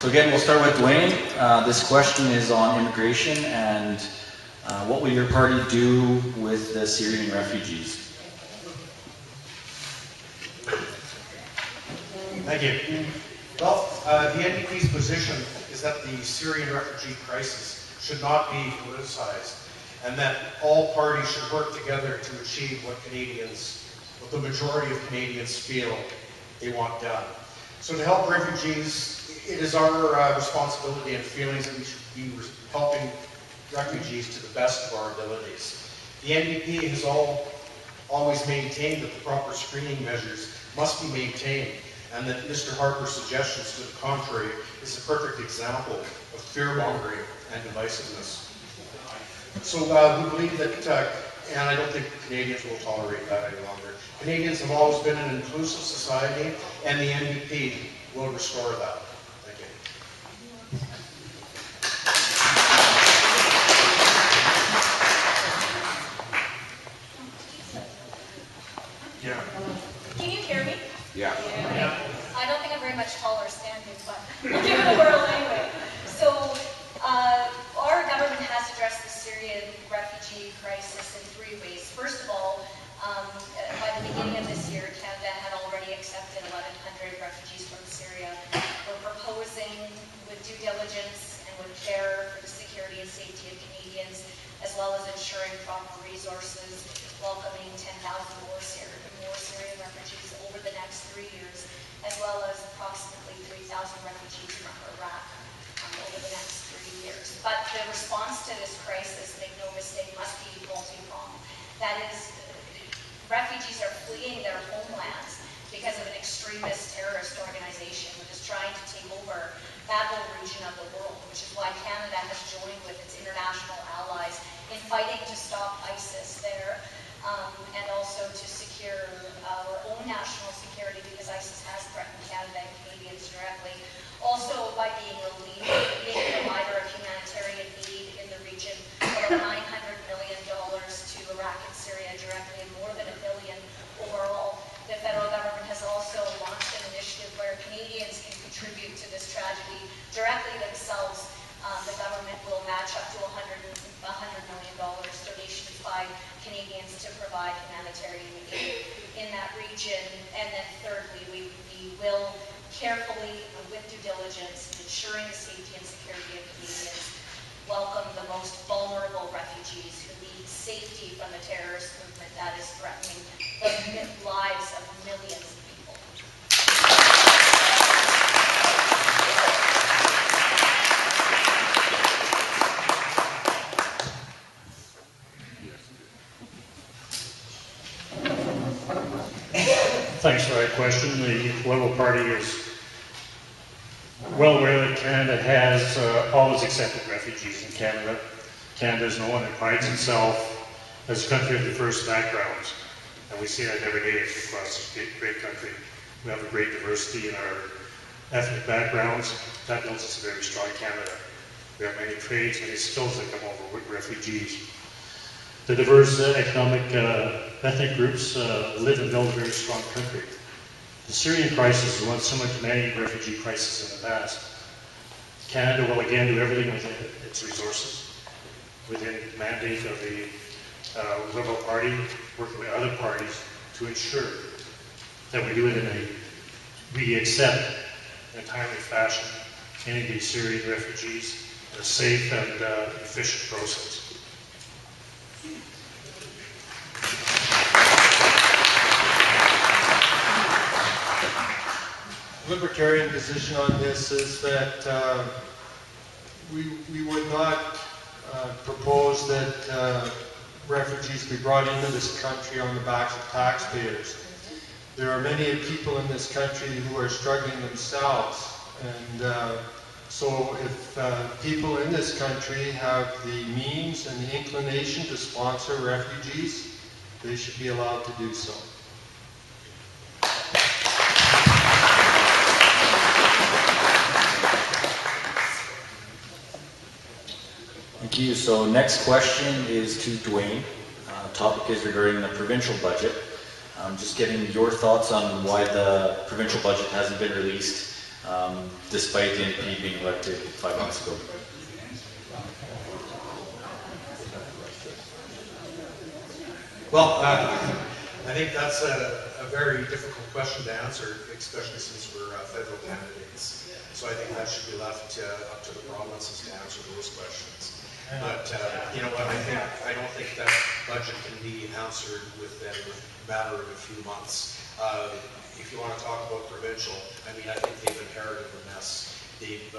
So again, we'll start with Dwayne. This question is on immigration and what will your party do with the Syrian refugees? Thank you. Well, the NDP's position is that the Syrian refugee crisis should not be politicized, and that all parties should work together to achieve what the majority of Canadians feel they want done. So to help refugees, it is our responsibility and feelings that we should be helping refugees to the best of our abilities. The NDP has always maintained that the proper screening measures must be maintained, and that Mr. Harper's suggestions to the contrary is a perfect example of fear-mongering and divisiveness. So we believe that, and I don't think Canadians will tolerate that any longer. Canadians have always been an inclusive society, and the NDP will restore that. Thank you. Yeah. Can you hear me? Yeah. Yeah. I don't think I'm very much taller standing, but we'll give it a whirl anyway. So, our government has addressed the Syrian refugee crisis in 3 ways. First of all, by the beginning of this year, Canada had already accepted 1,100 refugees from Syria. We're proposing, with due diligence and with care for the security and safety of Canadians, as well as ensuring proper resources, welcoming 10,000 more Syrian refugees over the next 3 years, as well as approximately 3,000 refugees from Iraq over the next 3 years. But the response to this crisis, make no mistake, must be multi-pronged. That is, refugees are fleeing their homelands because of an extremist terrorist organization that is trying to take over that whole region of the world, which is why Canada has joined with its international allies in fighting to stop ISIS there, and also to secure our own national security, because ISIS has threatened Canada and Canadians directly. Also by being a leading provider of humanitarian aid in the region, about $900 million to Iraq and Syria directly, and more than $1 billion overall. The federal government has also launched an initiative where Canadians can contribute to this tragedy directly themselves. The government will match up to $100 million donations by Canadians to provide humanitarian aid in that region. And then thirdly, we will carefully, with due diligence, ensuring the safety and security of Canadians, welcome the most vulnerable refugees who need safety from the terrorist movement that is threatening the lives of millions of people. Thanks for that question. The Liberal Party is well aware that Canada has always accepted refugees in Canada. Canada is known and prides itself as a country of diverse backgrounds, and we see that every day across this great country. We have a great diversity in our ethnic backgrounds. That builds us a very strong Canada. We have many trades, many skills that come over with refugees. The diverse economic ethnic groups live and build a very strong country. The Syrian crisis is one similar to many refugee crises in the past. Canada will again do everything within its resources, within the mandate of the Liberal Party, working with other parties to ensure that we do it we accept in a timely fashion any of these Syrian refugees in a safe and efficient process. Libertarian position on this is that we would not propose that refugees be brought into this country on the backs of taxpayers. There are many people in this country who are struggling themselves, and so if people in this country have the means and the inclination to sponsor refugees, they should be allowed to do so. Thank you. So next question is to Dwayne. Topic is regarding the provincial budget. Just getting your thoughts on why the provincial budget hasn't been released despite the NP being elected 5 months ago? Well, I think that's a very difficult question to answer, especially since we're federal candidates. So I think that should be left up to the provinces to answer those questions. But you know what? I don't think that budget can be answered within a matter of a few months. If you want to talk about provincial, I mean, I think they've inherited a mess. They've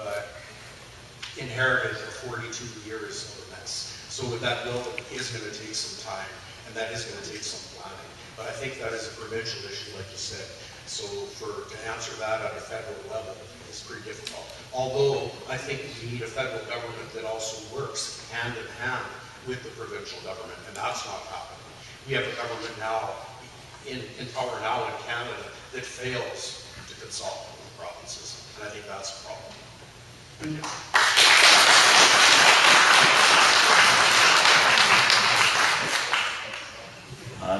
inherited 42 years of a mess. So that will is going to take some time, and that is going to take some planning. But I think that is a provincial issue, like you said. So to answer that at a federal level is pretty difficult. Although I think we need a federal government that also works hand in hand with the provincial government, and that's not happening. We have a government now in power now in Canada that fails to consult with the provinces, and I think that's a problem.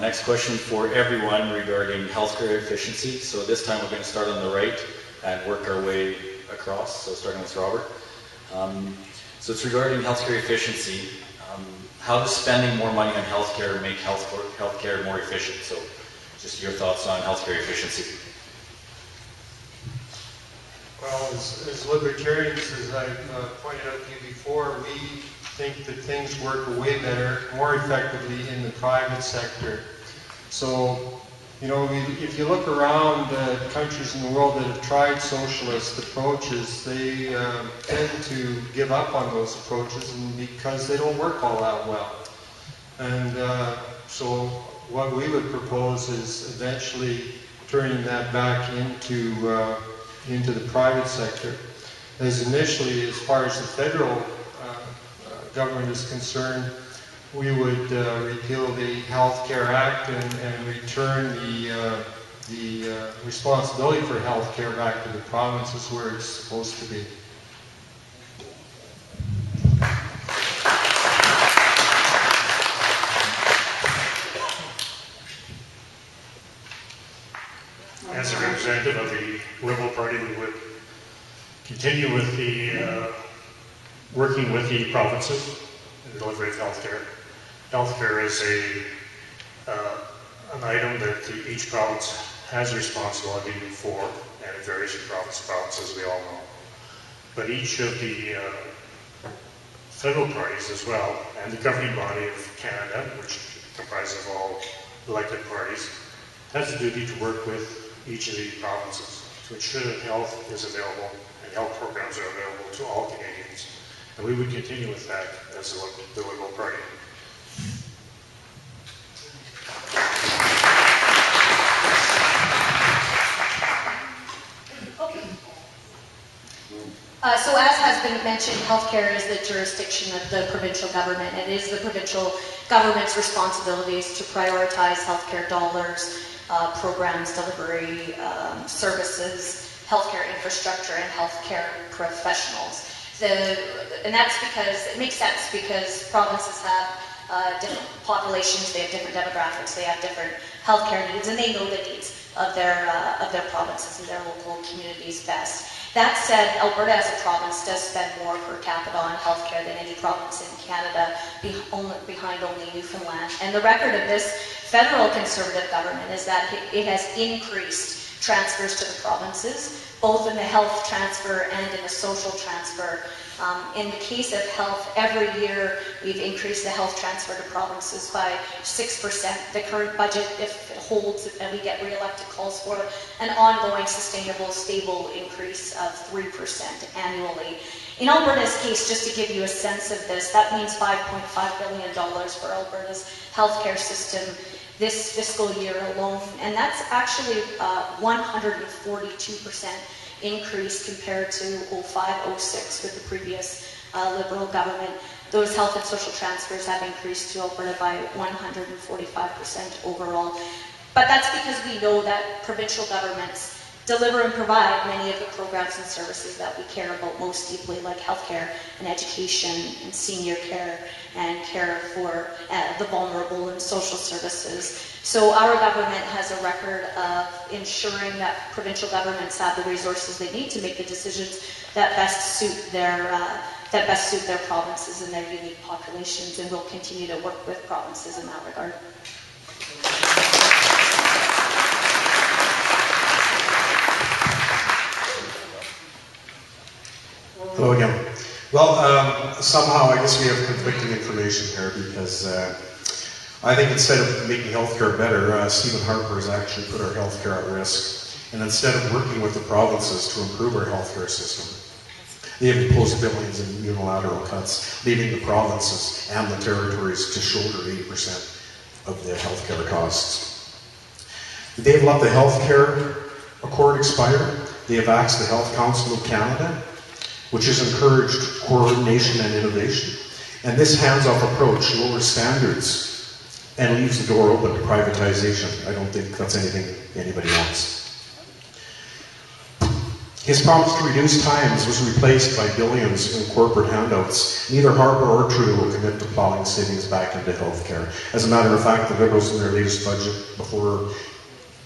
Next question for everyone regarding healthcare efficiency. So this time we're going to start on the right and work our way across. So starting with Robert. So it's regarding healthcare efficiency. How does spending more money on healthcare make healthcare more efficient? So just your thoughts on healthcare efficiency. Well, as libertarians, as I pointed out to you before, we think that things work way better, more effectively in the private sector. So, you know, if you look around countries in the world that have tried socialist approaches, they tend to give up on those approaches because they don't work all that well. And so what we would propose is eventually turning that back into the private sector. As initially, as far as the federal government is concerned, we would repeal the Health Care Act and return the responsibility for health care back to the provinces where it's supposed to be. As a representative of the Liberal Party, we would continue with the working with the provinces in the delivery of healthcare. Healthcare is an item that each province has responsibility for, and it varies from province to province, as we all know. But each of the federal parties as well, and the governing body of Canada, which comprises of all elected parties, has a duty to work with each of the provinces to ensure that health is available and health programs are available to all Canadians. And we would continue with that as the Liberal Party. So as has been mentioned, healthcare is the jurisdiction of the provincial government. It is the provincial government's responsibilities to prioritize healthcare dollars, programs, delivery, services, healthcare infrastructure, and healthcare professionals. And that's because, it makes sense because provinces have different populations, they have different demographics, they have different healthcare needs, and they know the needs of their provinces and their local communities best. That said, Alberta as a province does spend more per capita on healthcare than any province in Canada, behind only Newfoundland. And the record of this federal Conservative government is that it has increased transfers to the provinces, both in the health transfer and in the social transfer. In the case of health, every year we've increased the health transfer to provinces by 6%. The current budget, if it holds and we get re-elected, calls for an ongoing, sustainable, stable increase of 3% annually. In Alberta's case, just to give you a sense of this, that means $5.5 billion for Alberta's healthcare system this fiscal year alone, and that's actually 142% increase compared to 05-06 with the previous Liberal government. Those health and social transfers have increased to Alberta by 145% overall. But that's because we know that provincial governments deliver and provide many of the programs and services that we care about most deeply, like healthcare and education and senior care and care for the vulnerable and social services. So our government has a record of ensuring that provincial governments have the resources they need to make the decisions that best suit their provinces and their unique populations, and we'll continue to work with provinces in that regard. Hello again. Well, somehow I guess we have conflicting information here because I think instead of making healthcare better, Stephen Harper has actually put our healthcare at risk. And instead of working with the provinces to improve our healthcare system, they have imposed billions in unilateral cuts, leaving the provinces and the territories to shoulder 80% of the healthcare costs. They have let the healthcare accord expire. They have axed the Health Council of Canada, which has encouraged coordination and innovation. And this hands-off approach lowers standards and leaves the door open to privatization. I don't think that's anything anybody wants. His promise to reduce times was replaced by billions in corporate handouts. Neither Harper or Trudeau will commit to plowing savings back into healthcare. As a matter of fact, the Liberals in their latest budget, before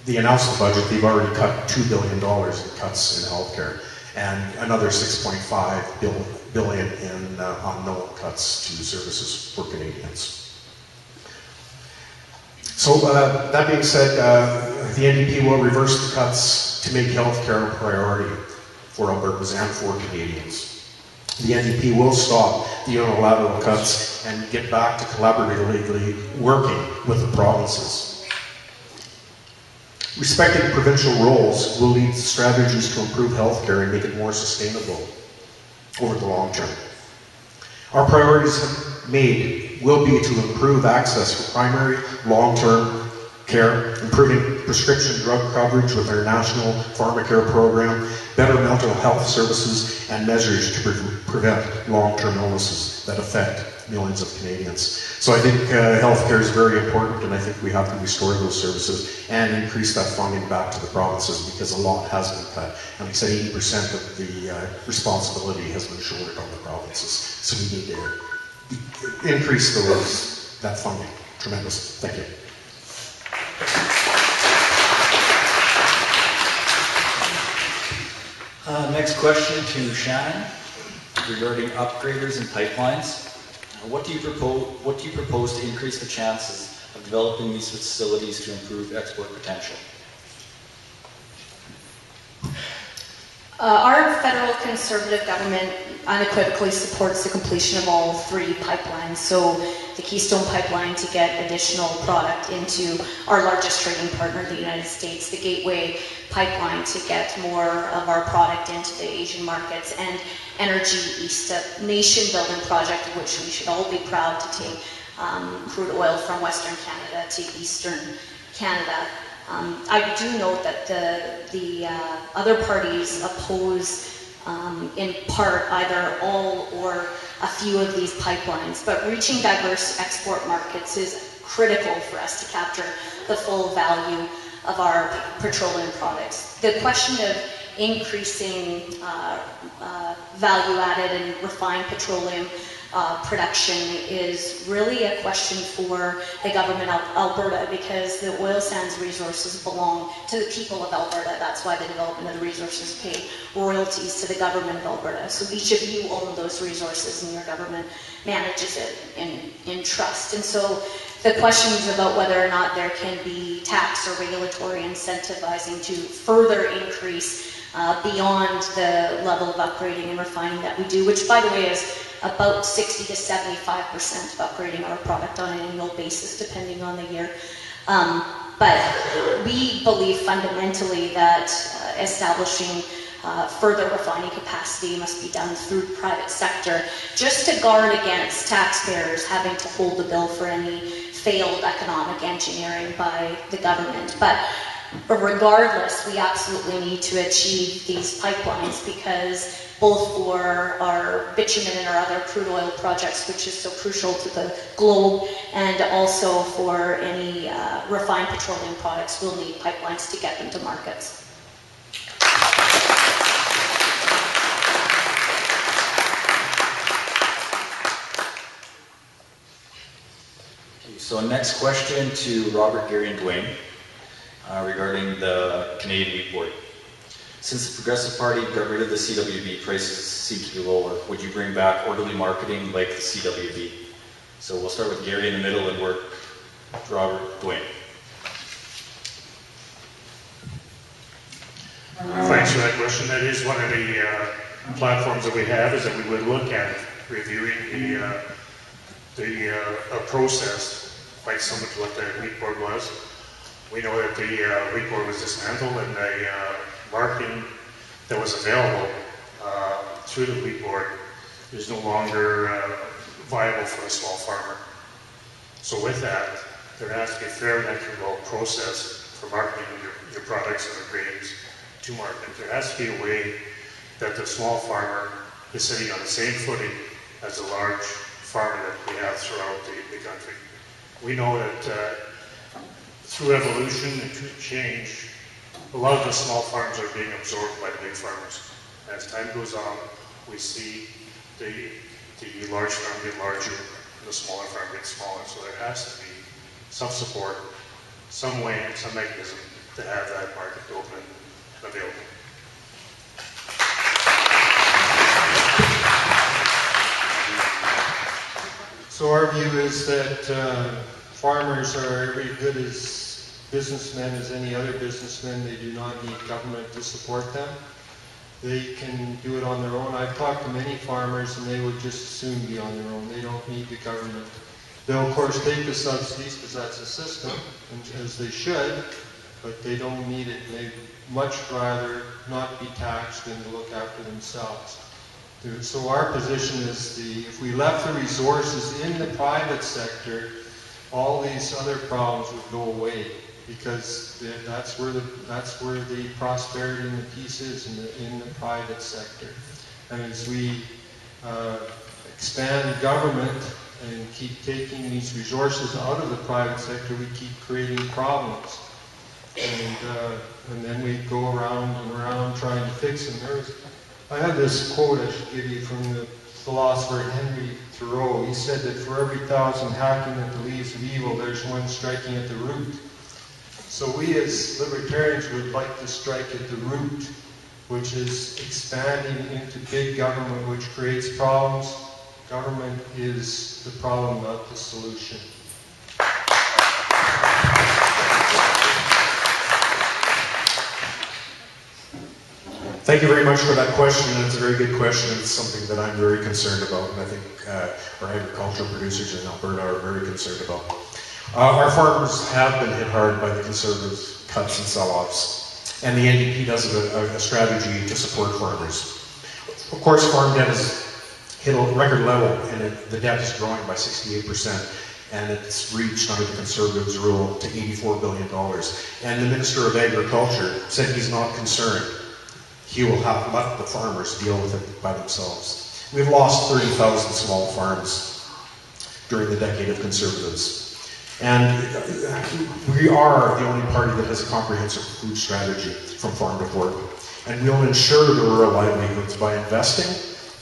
they announced the budget, they've already cut $2 billion in cuts in healthcare, and another $6.5 billion in unknown cuts to services for Canadians. So that being said, the NDP will reverse the cuts to make healthcare a priority for Albertans and for Canadians. The NDP will stop the unilateral cuts and get back to collaboratively working with the provinces. Respecting provincial roles will lead to strategies to improve healthcare and make it more sustainable over the long term. Our priorities will be to improve access for primary, long-term care, improving prescription drug coverage with our national pharmacare program, better mental health services, and measures to prevent long-term illnesses that affect millions of Canadians. So I think healthcare is very important, and I think we have to restore those services and increase that funding back to the provinces because a lot has been cut. And like I said, 80% of the responsibility has been shouldered on the provinces. So we need to increase that funding tremendously. Thank you. Next question to Shannon regarding upgraders and pipelines. What do you propose to increase the chances of developing these facilities to improve export potential? Our federal Conservative government unequivocally supports the completion of all three pipelines. So the Keystone Pipeline to get additional product into our largest trading partner, the United States, the Gateway Pipeline to get more of our product into the Asian markets, and Energy East, a nation-building project of which we should all be proud to take crude oil from Western Canada to Eastern Canada. I do note that the other parties oppose, in part, either all or a few of these pipelines, but reaching diverse export markets is critical for us to capture the full value of our petroleum products. The question of increasing value-added and refined petroleum production is really a question for the government of Alberta, because the oil sands resources belong to the people of Alberta. That's why the development of the resources pay royalties to the government of Alberta. So each of you own those resources and your government manages it in trust. And so the questions about whether or not there can be tax or regulatory incentivizing to further increase beyond the level of upgrading and refining that we do, which by the way is about 60 to 75% of upgrading our product on an annual basis, depending on the year. But we believe fundamentally that establishing further refining capacity must be done through the private sector, just to guard against taxpayers having to hold the bill for any failed economic engineering by the government. But regardless, we absolutely need to achieve these pipelines, because both for our bitumen and our other crude oil projects, which is so crucial to the globe, and also for any refined petroleum products, we'll need pipelines to get them to markets. So next question to Robert, Gary, and Dwayne regarding the Canadian Wheat Board. Since the Progressive Party got rid of the CWB, prices seem to be lower. Would you bring back orderly marketing like the CWB? So we'll start with Gary in the middle and work Robert, Dwayne. Thanks for that question. That is one of the platforms that we have, is that we would look at reviewing the process, quite similar to what the wheat board was. We know that the wheat board was dismantled, and the marketing that was available through the wheat board is no longer viable for a small farmer. So with that, there has to be a fair and equitable process for marketing your products and your grains to market. There has to be a way that the small farmer is sitting on the same footing as a large farmer that we have throughout the country. We know that through evolution and through change, a lot of the small farms are being absorbed by the big farmers. As time goes on, we see the large farm get larger and the smaller farm get smaller. So there has to be some support, some way, some mechanism to have that market open and available. So our view is that farmers are every good as businessmen as any other businessmen. They do not need government to support them. They can do it on their own. I've talked to many farmers and they would just as soon be on their own. They don't need the government. They'll of course take the subsidies because that's a system, as they should, but they don't need it. They'd much rather not be taxed than to look after themselves. So our position is if we left the resources in the private sector, all these other problems would go away, because that's where the prosperity and the peace is, in the private sector. And as we expand government and keep taking these resources out of the private sector, we keep creating problems. And then we go around and around trying to fix them. I have this quote I should give you from the philosopher Henry Thoreau. He said that for every 1,000 hacking at the leaves of evil, there's one striking at the root. So we as libertarians would like to strike at the root, which is expanding into big government, which creates problems. Government is the problem, not the solution. Thank you very much for that question, and it's a very good question. It's something that I'm very concerned about, and I think our agricultural producers in Alberta are very concerned about. Our farmers have been hit hard by the Conservatives' cuts and sell-offs, and the NDP does have a strategy to support farmers. Of course, farm debt has hit a record level, and the debt is growing by 68%, and it's reached, under the Conservatives' rule, to $84 billion. And the Minister of Agriculture said he's not concerned. He will have let the farmers deal with it by themselves. We've lost 30,000 small farms during the decade of Conservatives. And we are the only party that has a comprehensive food strategy from farm to fork. And we'll ensure the rural livelihoods by investing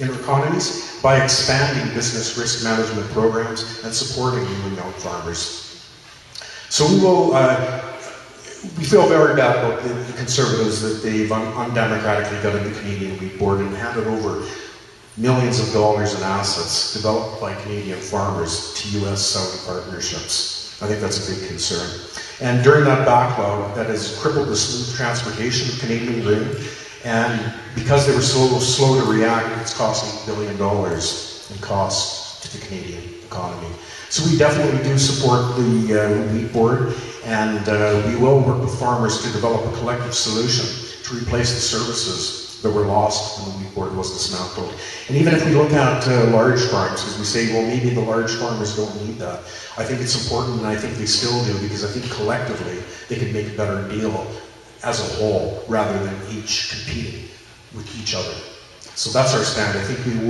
in our economies, by expanding business risk management programs, and supporting new and young farmers. So we feel very bad about the Conservatives that they've undemocratically got in the Canadian Wheat Board and handed over millions of dollars in assets developed by Canadian farmers to US-Saudi partnerships. I think that's a big concern. And during that backlog, that has crippled the smooth transportation of Canadian grain, and because they were so slow to react, it's costing $1 billion in costs to the Canadian economy. So we definitely do support the Wheat Board, and we will work with farmers to develop a collective solution to replace the services that were lost when the Wheat Board was dismantled. And even if we look at large farms, because we say, well, maybe the large farmers don't need that, I think it's important, and I think they still do, because I think collectively they can make a better deal as a whole, rather than each competing with each other. So that's our stand. I think we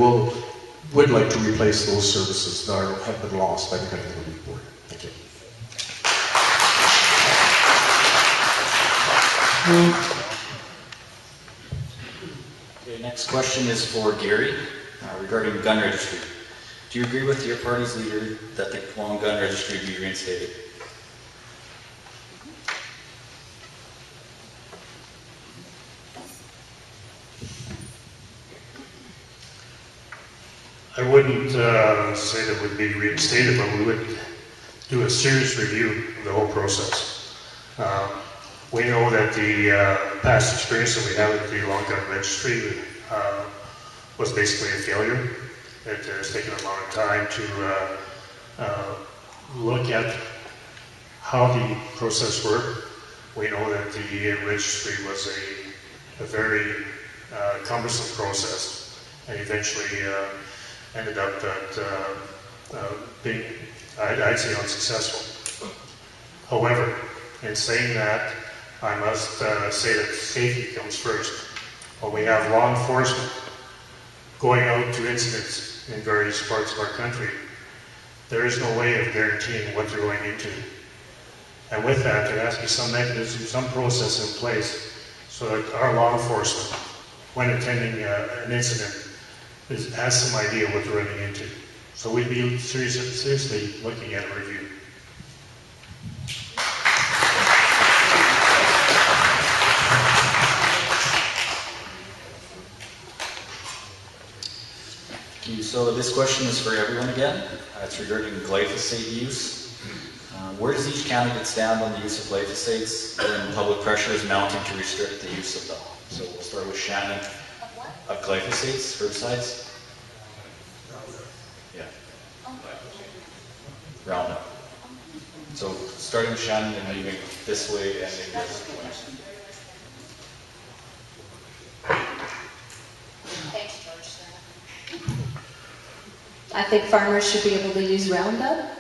would like to replace those services that have been lost by the cutting of the Wheat Board. Thank you. Okay, next question is for Gary regarding gun registry. Do Do you agree with your party's leader that the long gun registry be reinstated? I wouldn't say that would be reinstated, but we would do a serious review of the whole process. We know that the past experience that we had with the long gun registry was basically a failure. It has taken a long time to look at how the process worked. We know that the registry was a very cumbersome process, and eventually ended up being, I'd say, unsuccessful. However, in saying that, I must say that safety comes first. When we have law enforcement going out to incidents in various parts of our country, there is no way of guaranteeing what they're going into. And with that, there has to be some mechanism, some process in place so that our law enforcement, when attending an incident, has some idea what they're running into. So we'd be seriously looking at a review. So this question is for everyone again. It's regarding glyphosate use. Where does each candidate stand on the use of glyphosates when public pressure is mounting to restrict the use of them? So we'll start with Shannon. Of glyphosates, herbicides? Yeah. Roundup. So starting with Shannon and moving this way and then this way. Thanks, George. I think farmers should be able to use Roundup.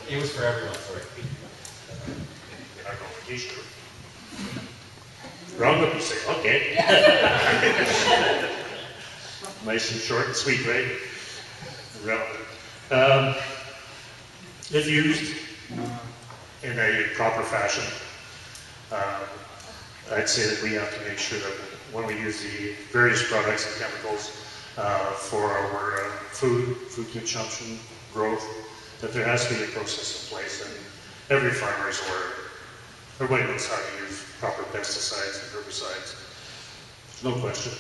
It was for everyone, sorry. Roundup, you say, okay. Nice and short and sweet, right? Roundup. If used in a proper fashion, I'd say that we have to make sure that when we use the various products and chemicals for our food consumption, growth, that there has to be a process in place, and every farmer is aware of it. Everybody knows how to use proper pesticides and herbicides. No question.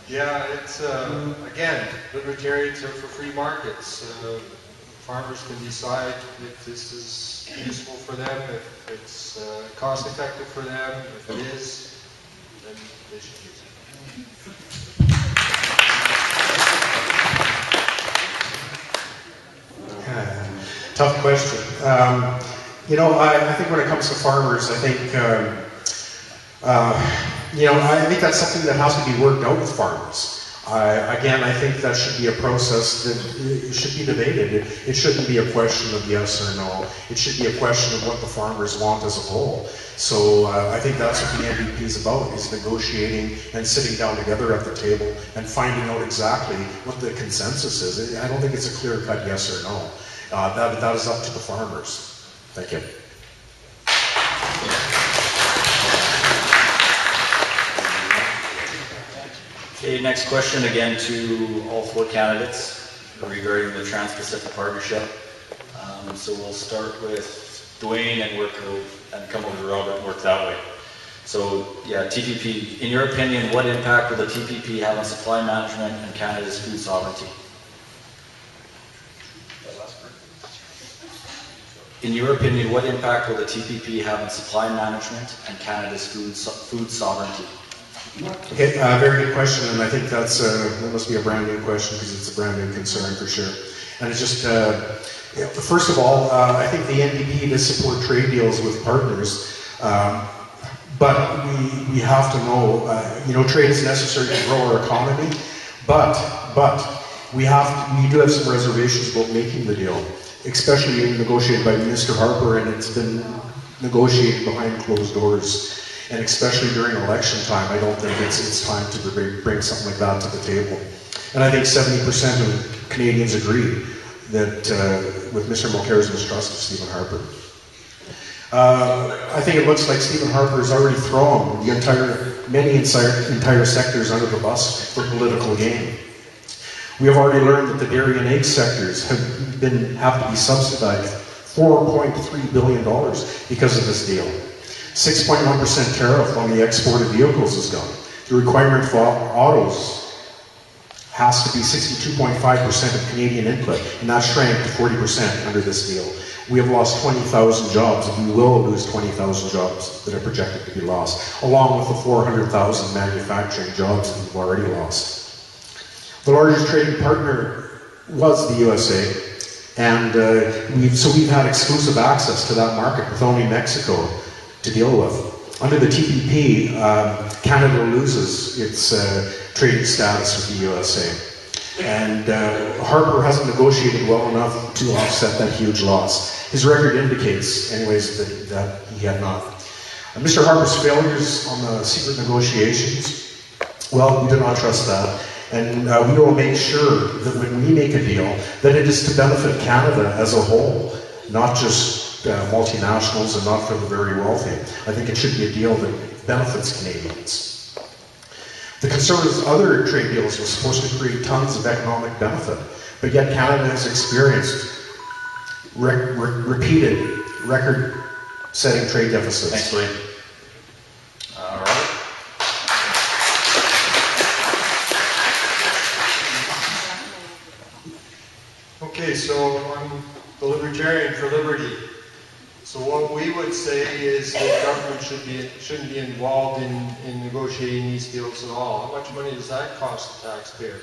Yeah, it's, again, libertarians are for free markets. Farmers can decide if this is useful for them, if it's cost effective for them. If it is, then they should use it. Tough question. I think when it comes to farmers, I think that's something that has to be worked out with farmers. Again, I think that should be a process that it should be debated. It shouldn't be a question of yes or no. It should be a question of what the farmers want as a whole. So I think that's what the NDP is about, is negotiating and sitting down together at the table and finding out exactly what the consensus is. I don't think it's a clear-cut yes or no. That is up to the farmers. Thank you. Okay, next question again to all four candidates regarding the Trans-Pacific Partnership. So we'll start with Dwayne and come over to Robert and work that way. So yeah, TPP. In your opinion, what impact will the TPP have on supply management and Canada's food sovereignty? In your opinion, what impact will the TPP have on supply management and Canada's food sovereignty? Okay, very good question, and I think that must be a brand new question because it's a brand new concern for sure. And it's just, first of all, I think the NDP does support trade deals with partners, but we have to know, trade is necessary to grow our economy, but we do have some reservations about making the deal, especially negotiated by Mr. Harper, and it's been negotiated behind closed doors. And especially during election time, I don't think it's time to bring something like that to the table. And I think 70% of Canadians agree that with Mr. Mulcair's mistrust of Stephen Harper. I think it looks like Stephen Harper has already thrown many entire sectors under the bus for political gain. We have already learned that the dairy and egg sectors have to be subsidized $4.3 billion because of this deal. 6.1% tariff on the export of vehicles is gone. The requirement for autos has to be 62.5% of Canadian input, and that shrank to 40% under this deal. We have lost 20,000 jobs, and we will lose 20,000 jobs that are projected to be lost, along with the 400,000 manufacturing jobs that we've already lost. The largest trading partner was the USA, and we've had exclusive access to that market with only Mexico to deal with. Under the TPP, Canada loses its trading status with the USA. And Harper hasn't negotiated well enough to offset that huge loss. His record indicates, anyways, that he had not. Mr. Harper's failures on the secret negotiations, well, we do not trust that. And we will make sure that when we make a deal, that it is to benefit Canada as a whole, not just multinationals and not for the very wealthy. I think it should be a deal that benefits Canadians. The Conservatives' other trade deals were supposed to create tons of economic benefit, but yet Canada has experienced repeated record-setting trade deficits. Thanks, Lee. All right. Okay, so I'm the Libertarian for Liberty. So what we would say is that government shouldn't be involved in negotiating these deals at all. How much money does that cost the taxpayer?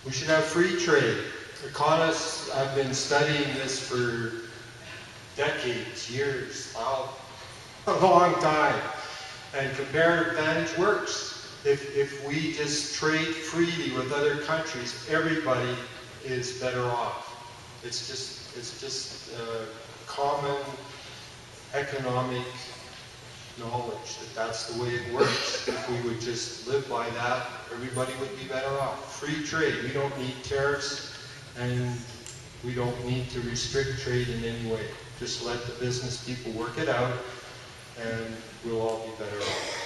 We should have free trade. Economists have been studying this for decades, years, a long time. And comparative advantage works. If we just trade freely with other countries, everybody is better off. It's just common economic knowledge that that's the way it works. If we would just live by that, everybody would be better off. Free trade. We don't need tariffs, and we don't need to restrict trade in any way. Just let the business people work it out, and we'll all be better off.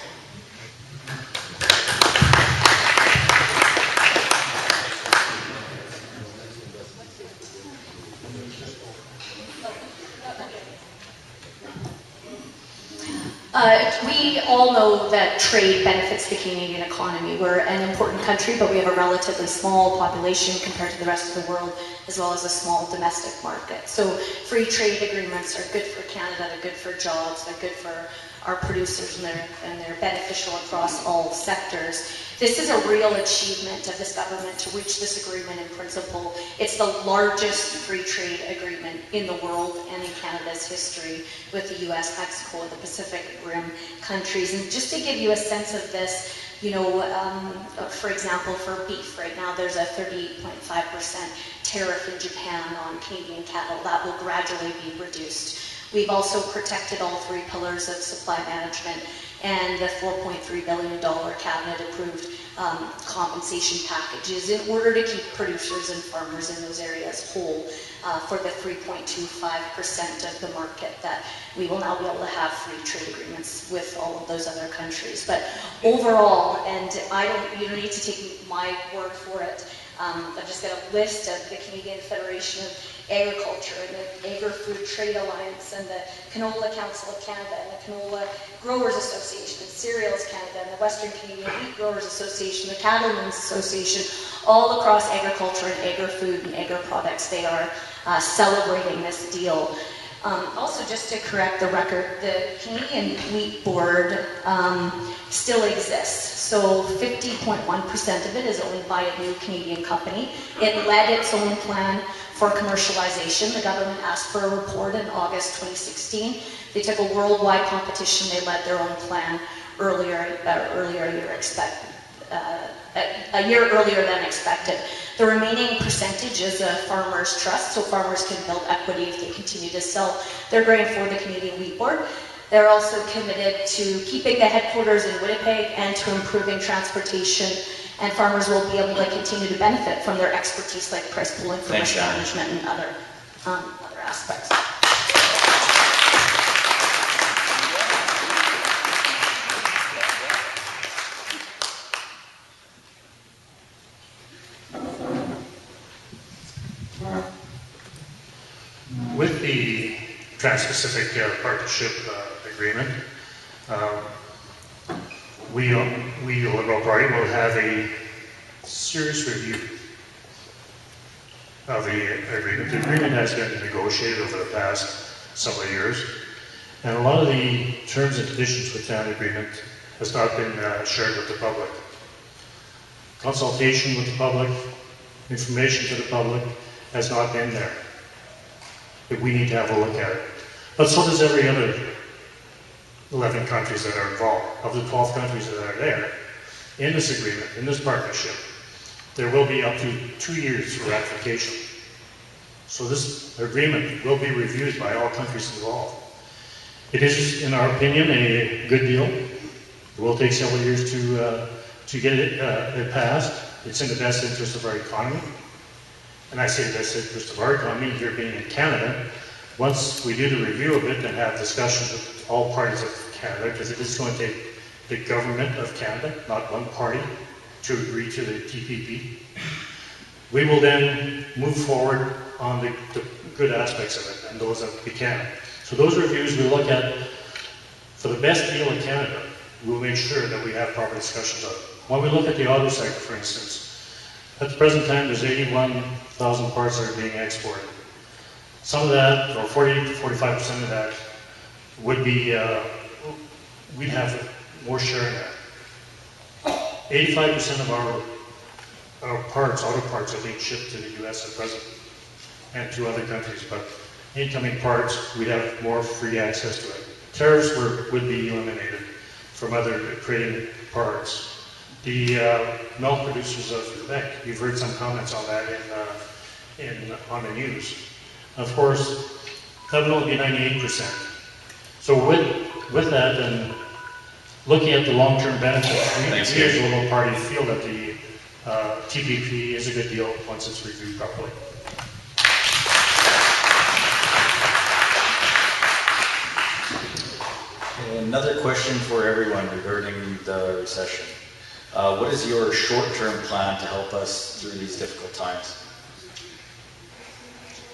We all know that trade benefits the Canadian economy. We're an important country, but we have a relatively small population compared to the rest of the world, as well as a small domestic market. So free trade agreements are good for Canada, they're good for jobs, they're good for our producers, and they're beneficial across all sectors. This is a real achievement of this government to reach this agreement in principle. It's the largest free trade agreement in the world and in Canada's history with the US, Mexico, and the Pacific Rim countries. And just to give you a sense of this, you know, for example, for beef right now, there's a 38.5% tariff in Japan on Canadian cattle. That will gradually be reduced. We've also protected all three pillars of supply management and the $4.3 billion cabinet-approved compensation packages in order to keep producers and farmers in those areas whole for the 3.25% of the market that we will now be able to have free trade agreements with all of those other countries. But overall, and you don't need to take my word for it, I've just got a list of the Canadian Federation of Agriculture and the Agri-Food Trade Alliance and the Canola Council of Canada and the Canola Growers Association and Cereals Canada and the Western Canadian Wheat Growers Association, the Cattlemen's Association, all across agriculture and agri-food and agri-products. They are celebrating this deal. Also, just to correct the record, the Canadian Wheat Board still exists. So 50.1% of it is owned by a new Canadian company. It led its own plan for commercialization. The government asked for a report in August 2016. They took a worldwide competition. They led their own plan earlier a year a year earlier than expected. The remaining percentage is a farmer's trust, so farmers can build equity if they continue to sell their grain for the Canadian Wheat Board. They're also committed to keeping the headquarters in Winnipeg and to improving transportation, and farmers will be able to continue to benefit from their expertise like price pooling for risk management and other aspects. With the Trans-Pacific Partnership Agreement, we, the Liberal Party, will have a serious review of the agreement. The agreement has been negotiated over the past several years, and a lot of the terms and conditions within that agreement has not been shared with the public. Consultation with the public, information to the public has not been there. But we need to have a look at it. But so does every other 11 countries that are involved. Of the 12 countries that are there, in this agreement, in this partnership, there will be up to 2 years for ratification. So this agreement will be reviewed by all countries involved. It is, in our opinion, a good deal. It will take several years to get it passed. It's in the best interest of our economy. And I say the best interest of our economy, here being in Canada. Once we do the review of it and have discussions with all parties of Canada, because it is going to take the government of Canada, not one party, to agree to the TPP, we will then move forward on the good aspects of it and those that we can. So those reviews we look at for the best deal in Canada. We'll make sure that we have proper discussions of it. When we look at the auto sector, for instance, at the present time, there's 81,000 parts that are being exported. Some of that, or 40 to 45% of that, would be, we'd have more share in that. 85% of our parts, auto parts, are being shipped to the US at present, and to other countries, but incoming parts, we'd have more free access to it. Tariffs would be eliminated from other trading parts. The milk producers of Quebec, you've heard some comments on that on the news. Of course, that would only be 98%. So with that, and looking at the long-term benefits, we as a Liberal Party feel that the TPP is a good deal once it's reviewed properly. Another question for everyone regarding the recession. What is your short-term plan to help us through these difficult times?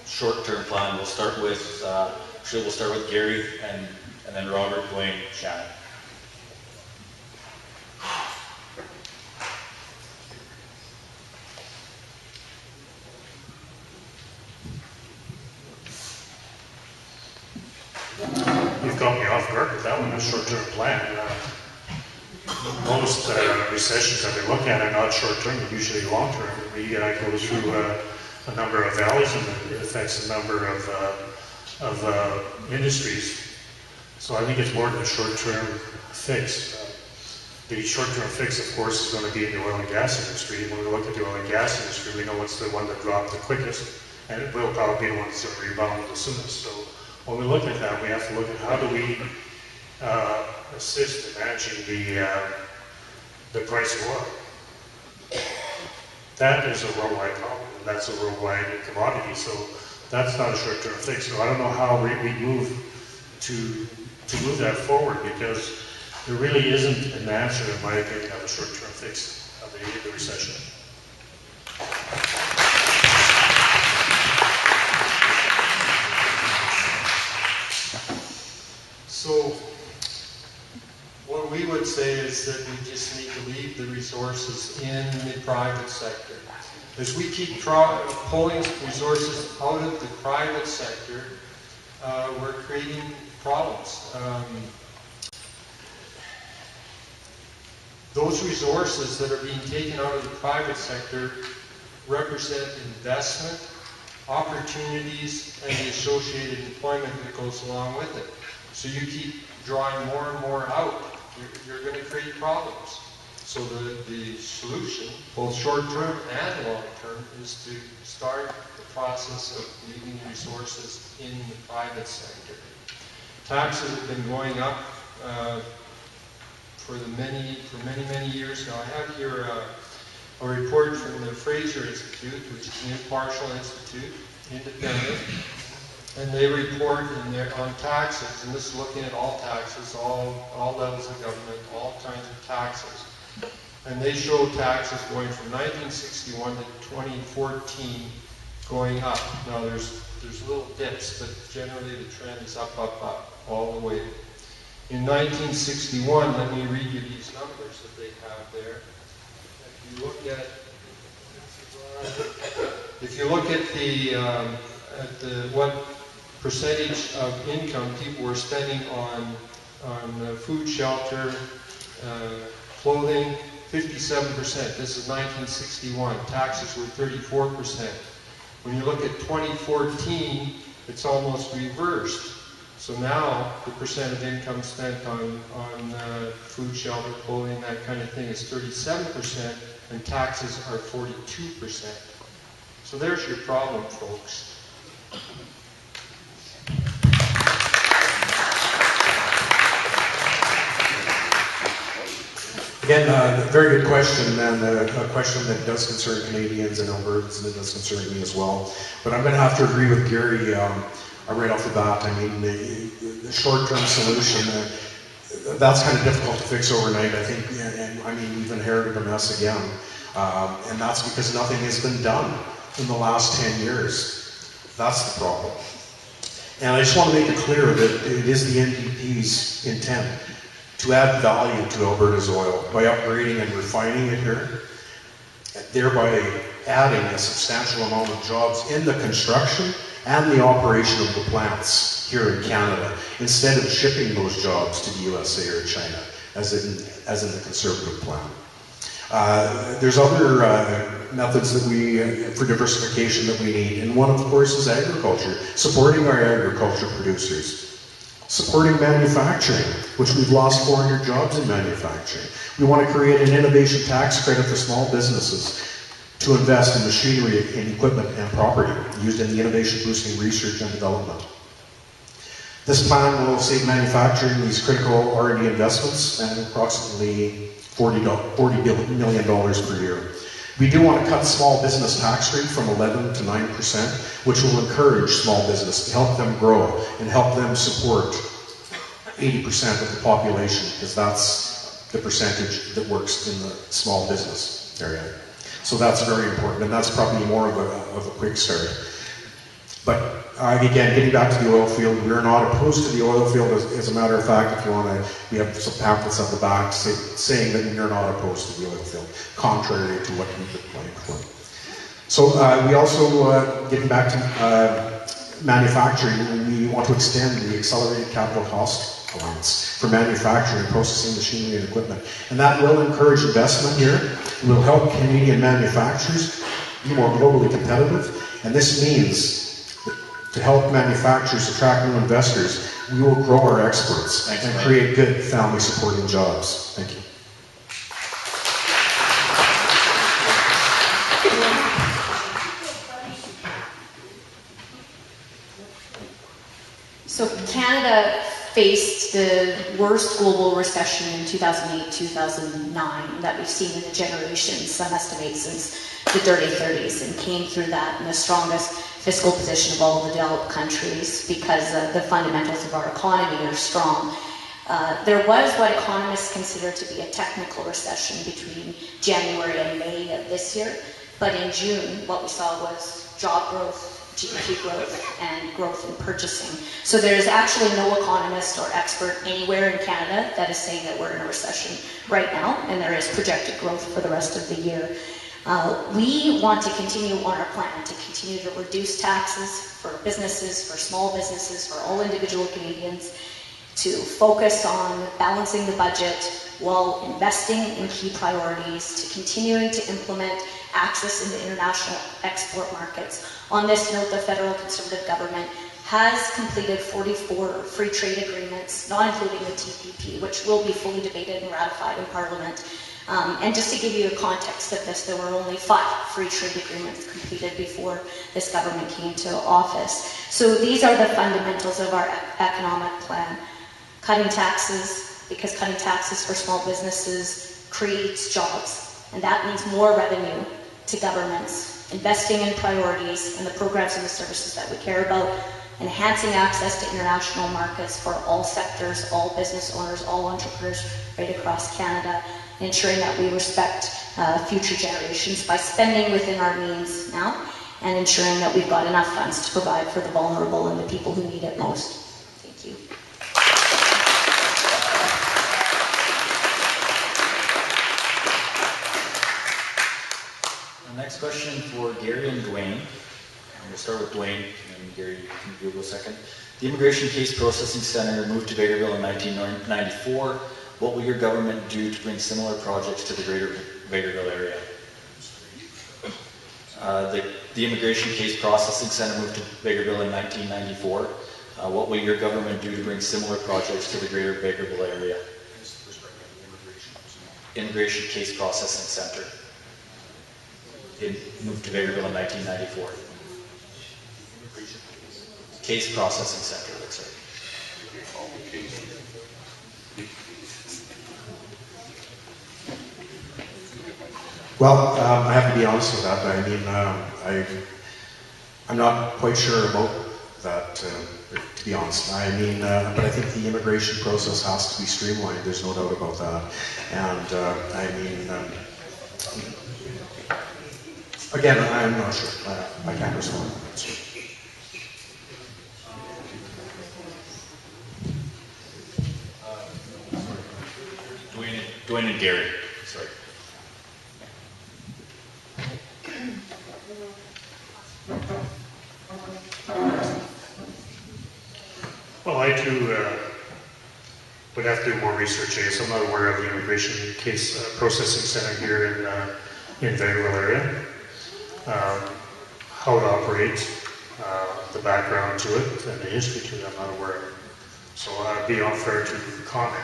Short-term plan. We'll start with Gary, and then Robert, Dwayne, Shannon. You've got me off guard with that one, a short-term plan. Most recessions that we look at are not short-term, they're usually long-term. We go through a number of valleys, and it affects a number of industries. So I think it's more than a short-term fix. The short-term fix, of course, is going to be in the oil and gas industry. When we look at the oil and gas industry, we know it's the one that dropped the quickest, and it will probably be the one that's going to rebound the soonest. So when we look at that, we have to look at how do we assist in managing the price of oil. That is a worldwide problem, and that's a worldwide commodity, so that's not a short-term fix. So I don't know how we move to move that forward, because there really isn't an answer, in my opinion, of a short-term fix of the recession. So what we would say is that we just need to leave the resources in the private sector. As we keep pulling resources out of the private sector, we're creating problems. Those resources that are being taken out of the private sector represent investment, opportunities, and the associated employment that goes along with it. So you keep drawing more and more out, you're going to create problems. So the solution, both short-term and long-term, is to start the process of leaving resources in the private sector. Taxes have been going up for many years now. I have here a report from the Fraser Institute, which is an impartial institute, independent, and they report on taxes, and this is looking at all taxes, all levels of government, all kinds of taxes. And they show taxes going from 1961 to 2014 going up. Now there's little dips, but generally the trend is up, all the way. In 1961, let me read you these numbers that they have there. If you look at the what percentage of income people were spending on food, shelter, clothing, 57%. This is 1961. Taxes were 34%. When you look at 2014, it's almost reversed. So now the percent of income spent on food, shelter, clothing, that kind of thing is 37%, and taxes are 42%. So there's your problem, folks. Again, a very good question, and a question that does concern Canadians and Albertans, and it does concern me as well. But I'm going to have to agree with Gary right off the bat. I mean, the short-term solution, that's kind of difficult to fix overnight, I think. And I mean, we've inherited a mess again. And that's because nothing has been done in the last 10 years. That's the problem. And I just want to make it clear that it is the NDP's intent to add value to Alberta's oil by upgrading and refining it here, thereby adding a substantial amount of jobs in the construction and the operation of the plants here in Canada, instead of shipping those jobs to the USA or China, as in the Conservative plan. There's other methods that for diversification that we need, and one, of course, is agriculture, supporting our agriculture producers. Supporting manufacturing, which we've lost 400 jobs in manufacturing. We want to create an innovation tax credit for small businesses to invest in machinery and equipment and property used in the innovation boosting research and development. This plan will save manufacturing these critical R&D investments and approximately $40 million per year. We do want to cut small business tax rate from 11 to 9%, which will encourage small business to help them grow and help them support 80% of the population, because that's the percentage that works in the small business area. So that's very important, and that's probably more of a quick start. But again, getting back to the oil field, we're not opposed to the oil field. As a matter of fact, if you want to, we have some pamphlets at the back saying that we're not opposed to the oil field, contrary to what we've been playing for. So we also, getting back to manufacturing, we want to extend the accelerated capital cost allowance for manufacturing, processing machinery and equipment. And that will encourage investment here. It will help Canadian manufacturers be more globally competitive. And this means to help manufacturers attract new investors, we will grow our exports and create good family-supporting jobs. Thank you. So Canada faced the worst global recession in 2008-2009 that we've seen in a generation, some estimate, since the dirty 30s, and came through that in the strongest fiscal position of all the developed countries because the fundamentals of our economy are strong. There was what economists consider to be a technical recession between January and May of this year, but in June what we saw was job growth, GDP growth, and growth in purchasing. So there's actually no economist or expert anywhere in Canada that is saying that we're in a recession right now, and there is projected growth for the rest of the year. We want to continue on our plan to continue to reduce taxes for businesses, for small businesses, for all individual Canadians, to focus on balancing the budget while investing in key priorities, to continuing to implement access into international export markets. On this note, the federal Conservative government has completed 44 free trade agreements, not including the TPP, which will be fully debated and ratified in Parliament And just to give you a context of this, there were only 5 free trade agreements completed before this government came to office. So these are the fundamentals of our economic plan. Cutting taxes, because cutting taxes for small businesses creates jobs, and that means more revenue to governments, investing in priorities and the programs and the services that we care about, enhancing access to international markets for all sectors, all business owners, all entrepreneurs right across Canada, ensuring that we respect future generations by spending within our means now, and ensuring that we've got enough funds to provide for the vulnerable and the people who need it most. Thank you. The next question for Gary and Dwayne. We'll start with Dwayne, and Gary, you can go a second. The Immigration Case Processing Center moved to Vegreville in 1994. What will your government do to bring similar projects to the greater Vegreville area? The Immigration Case Processing Center moved to Vegreville in 1994. What will your government do to bring similar projects to the greater Vegreville area? Immigration Case Processing Center. It moved to Vegreville in 1994. Case Processing Center, that's right. Well, I have to be honest with that. I mean, I'm not quite sure about that, to be honest. I mean, but I think the immigration process has to be streamlined. There's no doubt about that. And I mean, again, I'm not sure. I can't respond. Dwayne and Gary, sorry. Well, I too would have to do more research. I guess I'm not aware of the Immigration Case Processing Center here in Vegreville area. How it operates, the background to it, and the history to it, I'm not aware of. So I'd be unfair to comment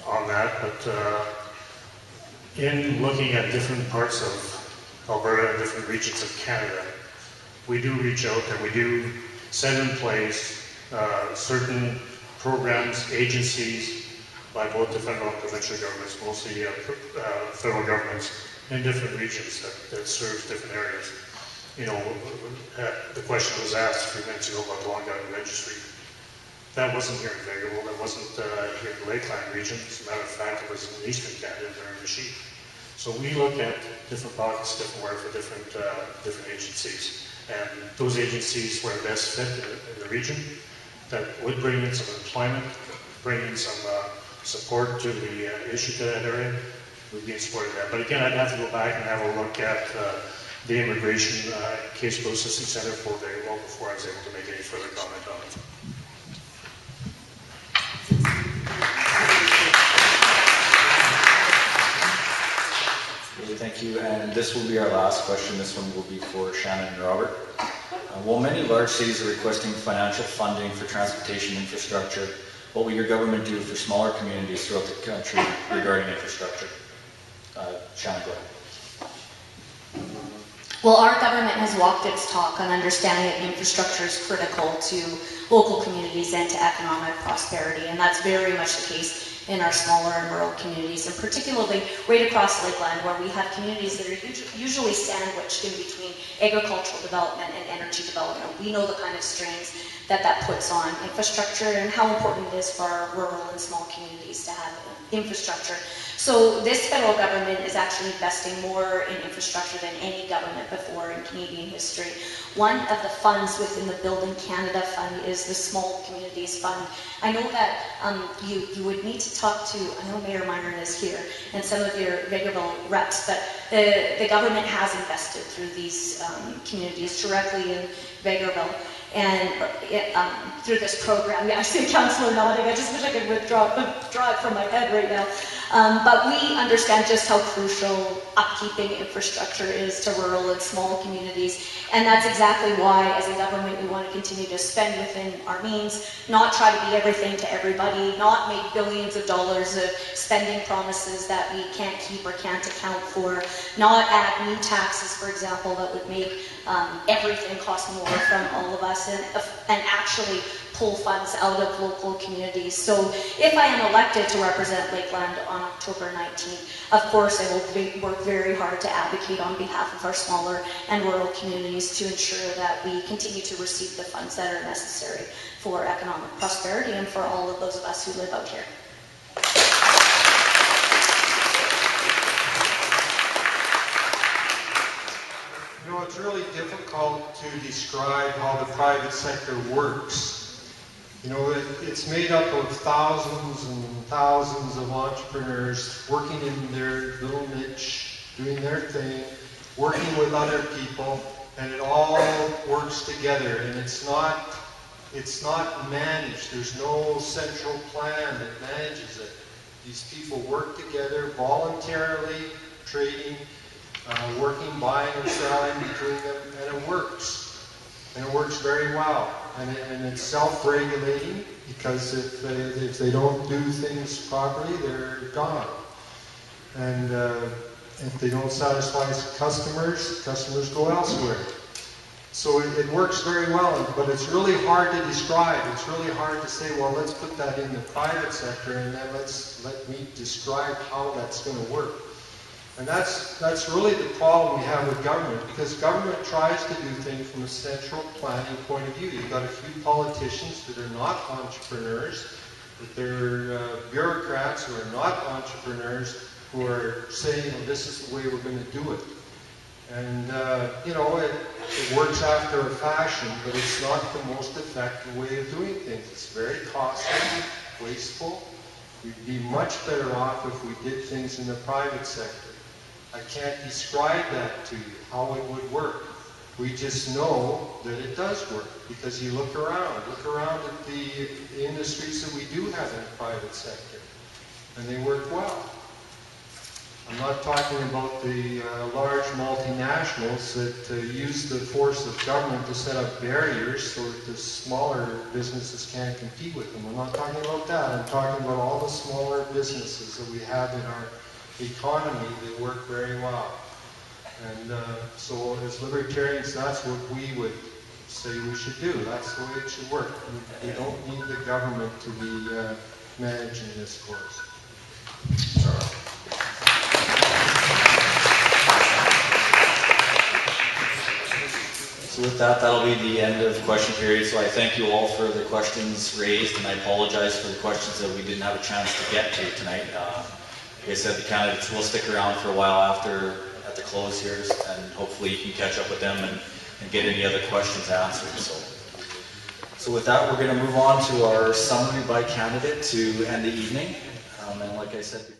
on that, but in looking at different parts of Alberta and different regions of Canada, we do reach out and we do set in place certain programs, agencies by both the federal and provincial governments, mostly federal governments in different regions that serve different areas. You know, the question was asked a few minutes ago about the Long Island Registry. That wasn't here in Vegreville, that wasn't here in the Lakeland region. As a matter of fact, it was in Eastern Canada during the sheep. So we look at different pockets, different where for different agencies. And those agencies were best fit in the region that would bring in some employment, bring in some support to the issue to that area. We'd be in support of that. But again, I'd have to go back and have a look at the Immigration Case Processing Center for Vegreville before I was able to make any further comment on it. Thank you, and this will be our last question. This one will be for Shannon and Robert. While many large cities are requesting financial funding for transportation infrastructure, what will your government do for smaller communities throughout the country regarding infrastructure? Shannon, go ahead. Well, our government has walked its talk on understanding that infrastructure is critical to local communities and to economic prosperity, and that's very much the case in our smaller and rural communities, and particularly right across Lakeland, where we have communities that are usually sandwiched in between agricultural development and energy development. We know the kind of strains that puts on infrastructure and how important it is for our rural and small communities to have infrastructure. So this federal government is actually investing more in infrastructure than any government before in Canadian history. One of the funds within the Building Canada Fund is the Small Communities Fund. I know that you would need to talk to, I know Mayor Myron is here, and some of your Vegreville reps, but the government has invested through these communities directly in Vegreville. and through this program. Yeah, I see a councillor nodding. I just wish I could withdraw it from my head right now. But we understand just how crucial upkeeping infrastructure is to rural and small communities, and that's exactly why, as a government, we want to continue to spend within our means, not try to be everything to everybody, not make billions of dollars of spending promises that we can't keep or can't account for, not add new taxes, for example, that would make everything cost more from all of us, and actually pull funds out of local communities. So if I am elected to represent Lakeland on October 19th, of course I will work very hard to advocate on behalf of our smaller and rural communities to ensure that we continue to receive the funds that are necessary for economic prosperity and for all of those of us who live out here. You know, it's really difficult to describe how the private sector works. You know, it's made up of thousands and thousands of entrepreneurs working in their little niche, doing their thing, working with other people, and it all works together. And it's not managed. There's no central plan that manages it. These people work together voluntarily, trading, working, buying and selling between them, and it works. And it works very well. And it's self-regulating, because if they don't do things properly, they're gone. And if they don't satisfy customers go elsewhere. So it works very well, but it's really hard to describe. It's really hard to say, well, let's put that in the private sector, and then let me describe how that's going to work. And that's really the problem we have with government, because government tries to do things from a central planning point of view. You've got a few politicians that are not entrepreneurs, that they're bureaucrats who are not entrepreneurs, who are saying, well, this is the way we're going to do it. And, you know, it works after a fashion, but it's not the most effective way of doing things. It's very costly, wasteful. We'd be much better off if we did things in the private sector. I can't describe that to you, how it would work. We just know that it does work, because you look around at the industries that we do have in the private sector, and they work well. I'm not talking about the large multinationals that use the force of government to set up barriers so that the smaller businesses can't compete with them. I'm not talking about that. I'm talking about all the smaller businesses that we have in our economy that work very well. And so as libertarians, that's what we would say we should do. That's the way it should work. We don't need the government to be managing this course. So with that, that'll be the end of the question period. So I thank you all for the questions raised, and I apologize for the questions that we didn't have a chance to get to tonight. Like I said, the candidates will stick around for a while after at the close here, and hopefully you can catch up with them and get any other questions answered. So with that, we're going to move on to our summary by candidate to end the evening. And like I said before,